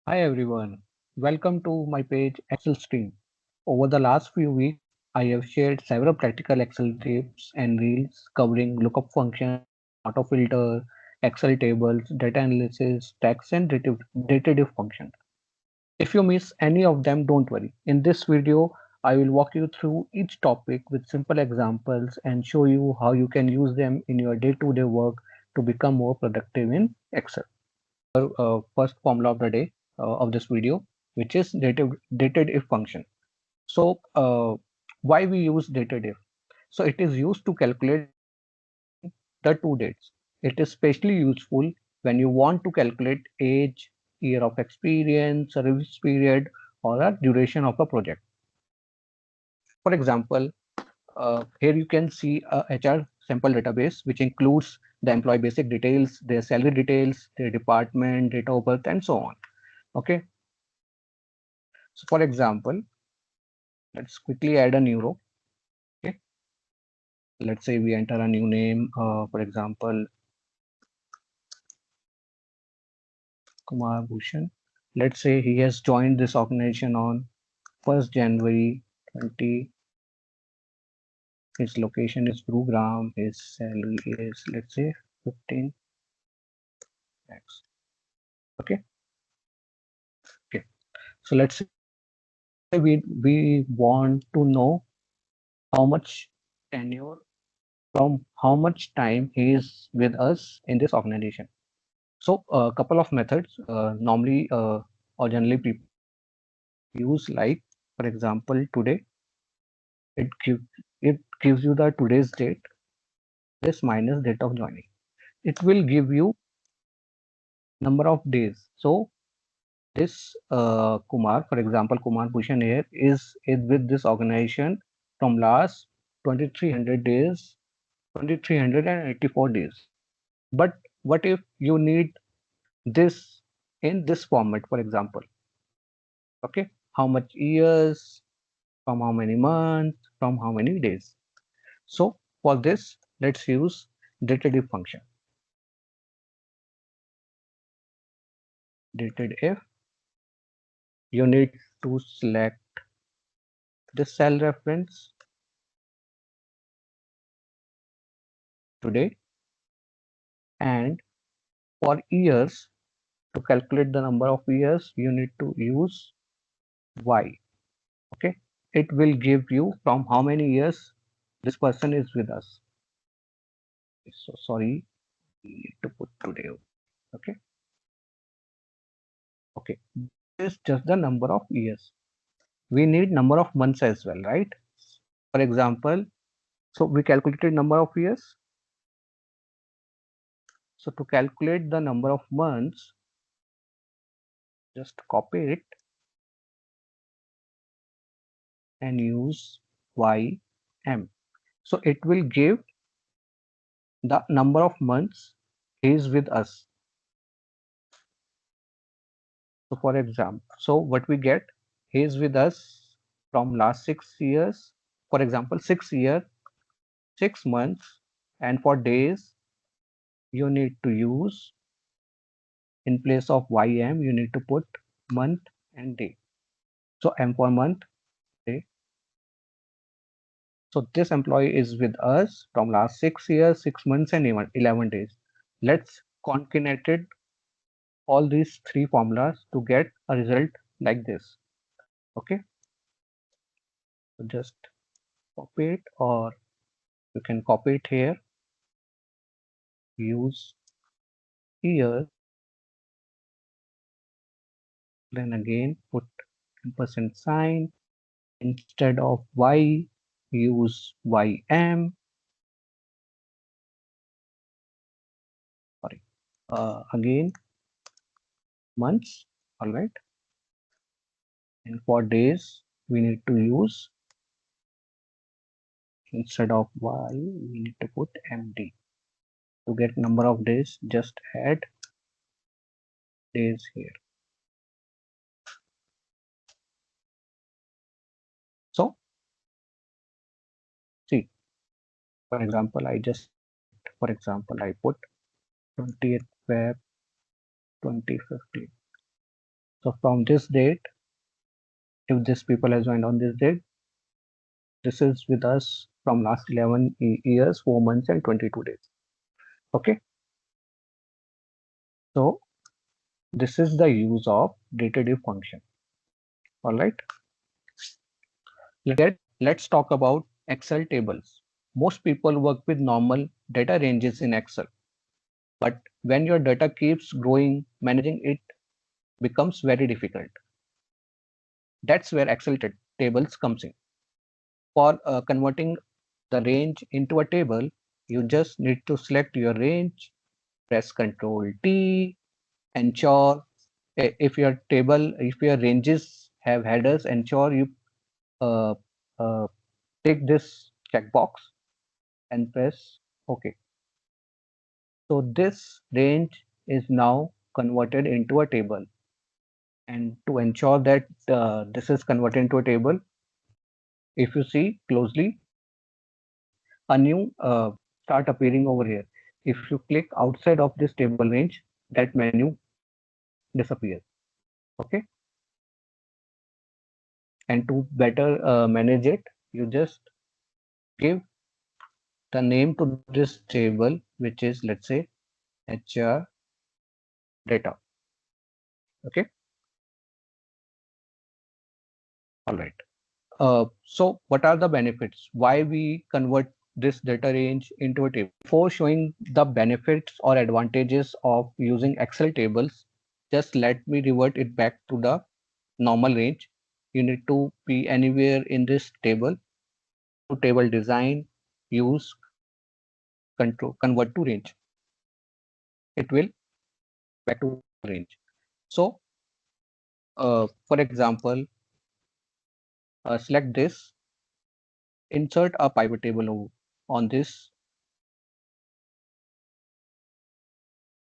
Hi everyone, welcome to my page Excel Stream. Over the last few weeks, I have shared several practical Excel tips and reels covering lookup functions, autofilter, Excel tables, data analysis, text and DATEDIF functions. If you miss any of them, don't worry. In this video, I will walk you through each topic with simple examples and show you how you can use them in your day-to-day work to become more productive in Excel. First formula of the day of this video, which is dated if function. So why we use dated if? So it is used to calculate the two dates. It is especially useful when you want to calculate age, year of experience, service period, or a duration of a project. For example, here you can see a HR sample database, which includes the employee basic details, their salary details, their department, date of birth, and so on. Okay. So for example, let's quickly add a new row. Okay. Let's say we enter a new name, for example, Kumar Bhushan. Let's say he has joined this organization on 1st January 20. His location is Gurugram. His salary is, let's say, 15 lakhs. Okay. Okay. So let's say we want to know how much tenure from how much time he is with us in this organization. So a couple of methods normally or generally people use, like for example today, it gives you the today's date, this minus date of joining. It will give you number of days. So this Kumar, for example, Kumar Bhushan here is with this organization from last 2300 days, 2384 days. But what if you need this in this format, for example? Okay, how much years, from how many months, from how many days. So for this, let's use dated function. Dated if, you need to select the cell reference today, and for years, to calculate the number of years, you need to use y. Okay, it will give you from how many years this person is with us. So sorry, we need to put today. Okay, okay, this is just the number of years. We need number of months as well, right? For example, so we calculated number of years. So to calculate the number of months, just copy it and use ym. So it will give the number of months he is with us. So for example, so what we get, he is with us from last 6 years. For example, 6 years, 6 months, and for days, you need to use, in place of ym, you need to put month and day. So m for month, day. So this employee is with us from last 6 years, 6 months, and even 11 days. Let's concatenate it, all these three formulas to get a result like this. Okay, so just copy it, or you can copy it here, use here, then again put ampersand sign, instead of y, use ym. Sorry, again months. All right, and for days we need to use, instead of y, we need to put md. To get number of days, just add days here. So see, for example, for example, I put 20th Feb 2015. So from this date, if this people has joined on this date, this is with us from last 11 years, 4 months and 22 days. Okay. So this is the use of DATEDIF function. All right. Let's talk about Excel tables. Most people work with normal data ranges in Excel, but when your data keeps growing, managing it becomes very difficult. That's where Excel tables comes in. For converting the range into a table, you just need to select your range, press Ctrl T, ensure if your ranges have headers, ensure you uh, uh, take this checkbox and press OK. So this range is now converted into a table. And to ensure that this is converted into a table, if you see closely, a new start appearing over here. If you click outside of this table range, that menu disappears. Okay. And to better manage it, you just give the name to this table, which is, let's say, HR data. Okay. All right. So what are the benefits? Why we convert this data range into a table? Before showing the benefits or advantages of using Excel tables, just let me revert it back to the normal range. You need to be anywhere in this table. To table design, use control, convert to range. It will back to range. So, for example, select this, insert a pivot table on this.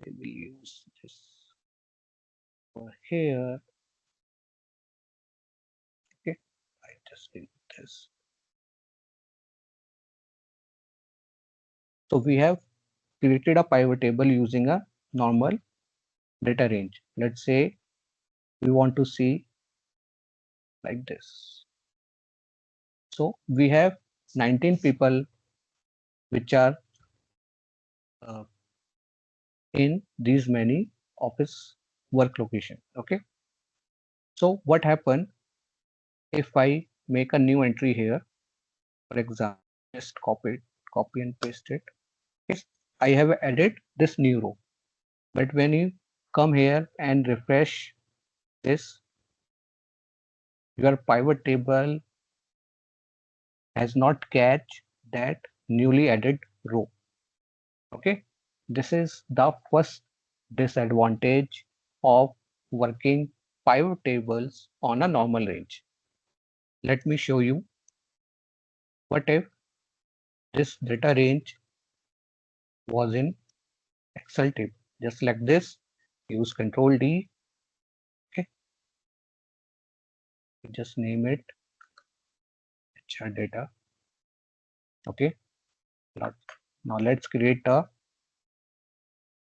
We will use this over here. Okay, I just did this. So we have created a pivot table using a normal data range. Let's say we want to see like this. So we have 19 people which are uh, in these many office work location. Okay. So what happened if I make a new entry here? For example, just copy and paste it. Yes, I have added this new row. But when you come here and refresh this, your pivot table has not catch that newly added row. Okay, this is the first disadvantage of working pivot tables on a normal range. Let me show you what if this data range was in Excel table. Just like this, use Control D. Okay, just name it HR data. Okay, now let's create a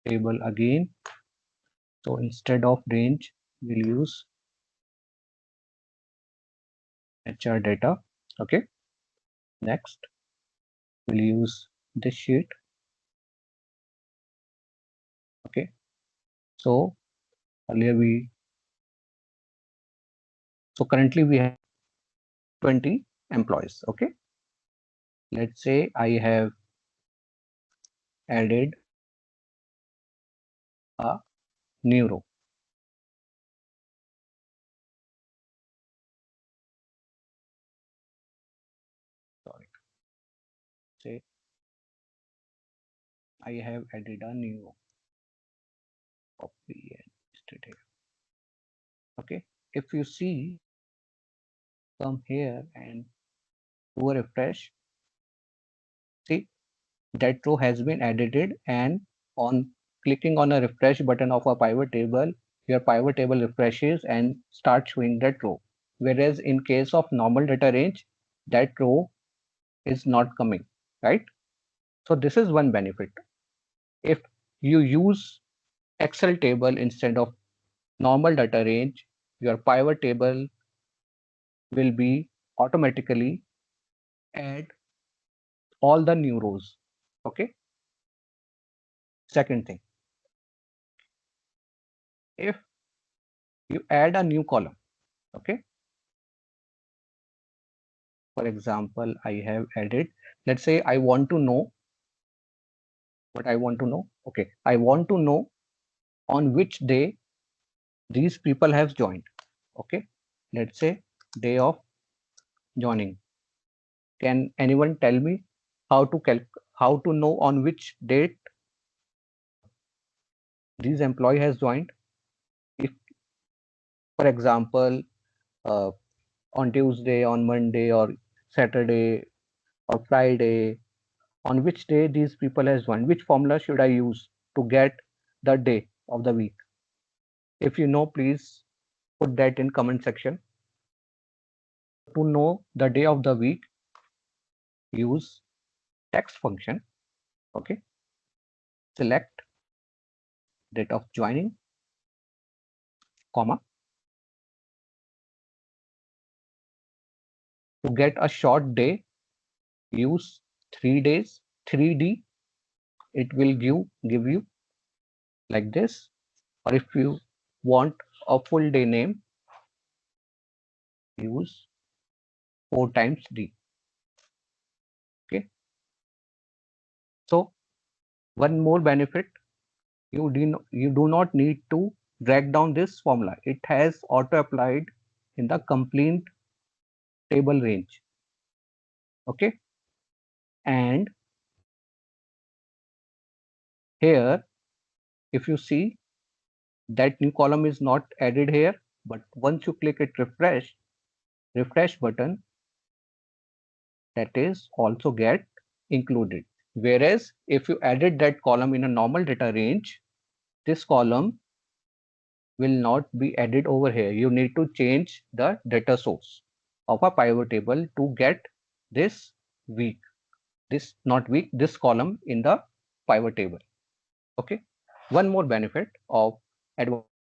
table again. So instead of range, we'll use HR data. Okay, next we'll use this sheet. Okay, so earlier currently we have 20 employees. Okay, let's say I have added a new row. Sorry, say I have added a new row. Copy and paste it here. Okay, if you see, come here and do a refresh. See, that row has been edited, and on clicking on a refresh button of a pivot table, your pivot table refreshes and starts showing that row. Whereas in case of normal data range, that row is not coming, right? So this is one benefit. If you use Excel table instead of normal data range, your pivot table will be automatically add all the new rows. Okay. Second thing, if you add a new column, okay. For example, I have added, let's say I want to know what I want to know. Okay. I want to know on which day these people have joined. Okay. Let's say day of joining. Can anyone tell me how to know on which date this employee has joined? If, for example, uh, on Tuesday, on Monday, or Saturday, or Friday, on which day these people has joined, which formula should I use to get the day of the week? If you know, please put that in comment section. To know the day of the week, use text function. Okay. Select date of joining, comma. To get a short day, use 3 days, 3D. It will give you like this. Or if you want a full day name, use 4 times D. Okay. So one more benefit, you do not need to drag down this formula. It has auto applied in the complete table range. Okay. And here, if you see, that new column is not added here, but once you click it refresh button, that is also get included. Whereas if you added that column in a normal data range, this column will not be added over here. You need to change the data source of a pivot table to get this week, this not week, this column in the pivot table. Okay. One more benefit of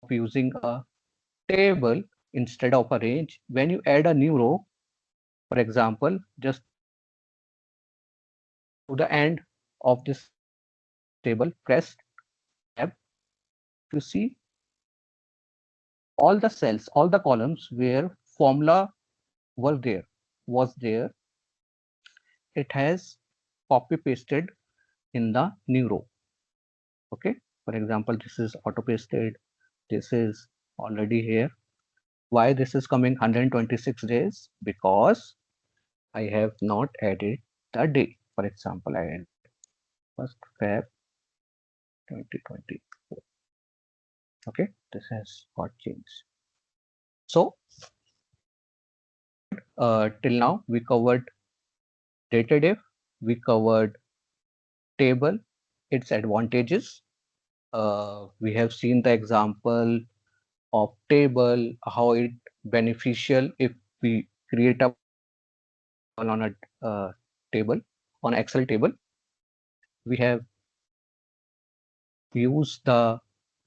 using a table instead of a range, when you add a new row, for example, just to the end of this table, press tab to see all the cells, all the columns where formula was there, it has copy pasted in the new row. Okay. For example, this is auto pasted. This is already here. Why this is coming 126 days? Because I have not added the day. For example, I add 1st Feb 2020. Okay, this has got changed. So till now we covered DATEDIF, we covered table, its advantages. We have seen the example of table, how it beneficial if we create a on a table, on Excel table. We have used the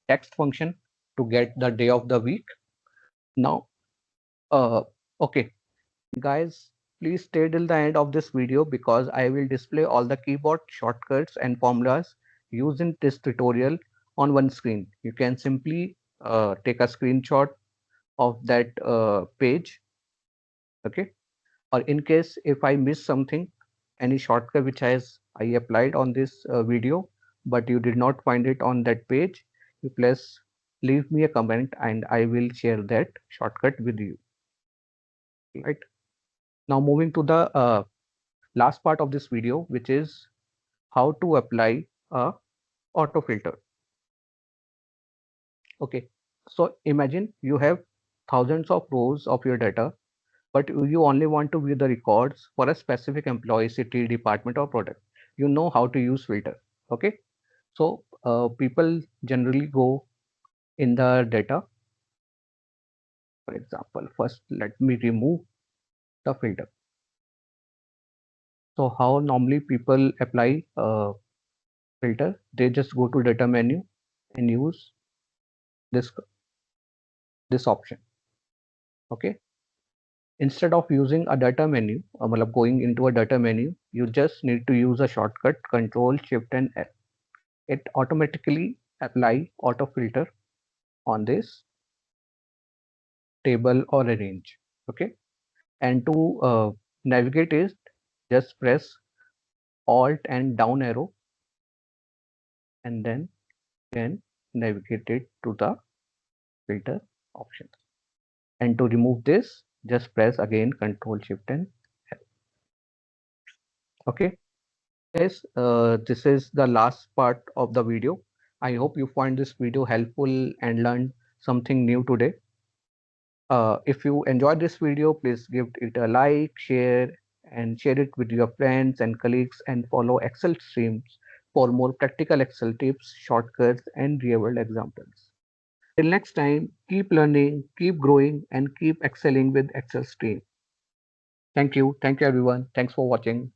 text function to get the day of the week. Now, okay, guys, please stay till the end of this video because I will display all the keyboard shortcuts and formulas used in this tutorial on one screen. You can simply take a screenshot of that page. Okay. Or in case if I miss something, any shortcut which I applied on this video, but you did not find it on that page, you please leave me a comment and I will share that shortcut with you. Right. Now moving to the last part of this video, which is how to apply a auto filter. Okay. So imagine you have thousands of rows of your data, but you only want to view the records for a specific employee, city, department, or product. You know how to use filter. Okay. So people generally go in the data. For example, first let me remove the filter. So how normally people apply filter? They just go to data menu and use this this option. Okay. Instead of using a data menu, मतलब going into a data menu, you just need to use a shortcut Control Shift and L. It automatically apply auto filter on this table or a range. Okay. And to navigate it, just press Alt and down arrow, and then can navigate it to the filter option. And to remove this, just press again Control Shift and L. Okay. So guys, this is the last part of the video. I hope you find this video helpful and learned something new today. If you enjoyed this video, please give it a like, share it with your friends and colleagues, and follow Excel streams for more practical Excel tips, shortcuts, and real-world examples. Until next time, keep learning, keep growing, and keep excelling with Excel stream. Thank you. Thank you, everyone. Thanks for watching.